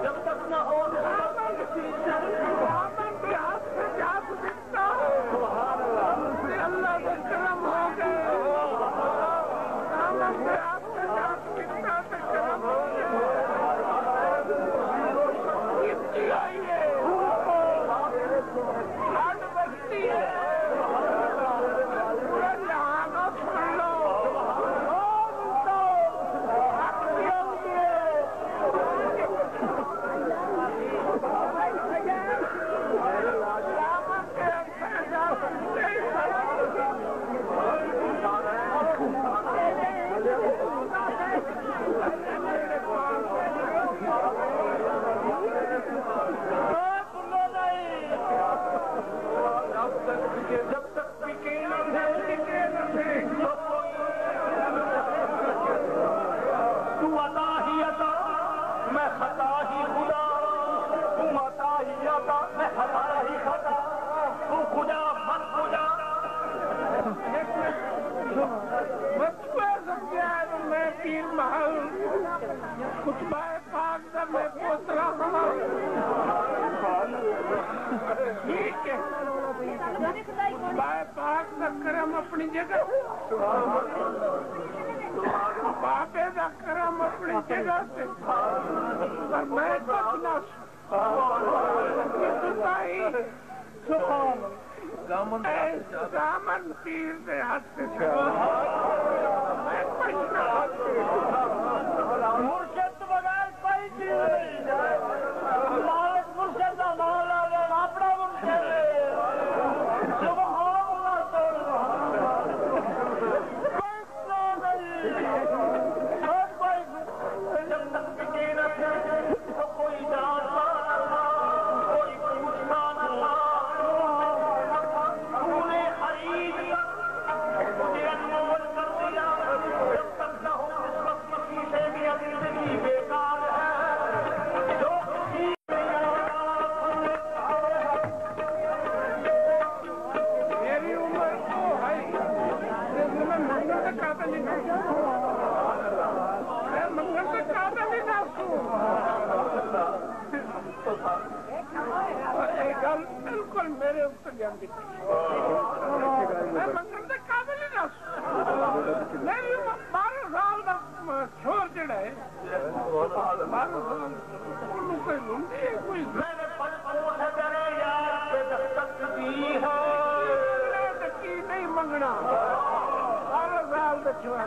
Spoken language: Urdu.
جب تک نہ ہو دامن کے ہاتھ سے جات دکھتا ہے اللہ کا کرم ہو گئے دامن کے ہاتھ سے جات دکھتا ہے کرم ہو گئے آئیے آج بستی ہے پورا جہاں کا سن لو جب تک پکے نہ تو عطا ہی عطا میں خطا ہی خدا تم عطا ہی عطا میں خطا ہی خطا تو خدا مت خدا میں پیر محل خطبہ پاک کا میں پوچھ رہا ہوں ٹھیک ہے بائے پاک کا کرم اپنی جگہ بابے کا کرم اپنی جگہ سے پر میں کچھ نہ دامن پیر دے ہاتھ سے میں کچھ نہ مرشد بغیر کوئی چیز نہیں مرشد کا مولا اپنا مرشد بالکل میرے اوپر دھیان دیتی میں منگل کے قابل ہی نہ میری 12 سال کا چھوڑ جڑا ہے 12 سال کوئی ہندی ہے کوئی میرے پڑپڑوں سے میرے یار پہ دستک دی ہے نہیں منگنا 12 سال کا چھوڑ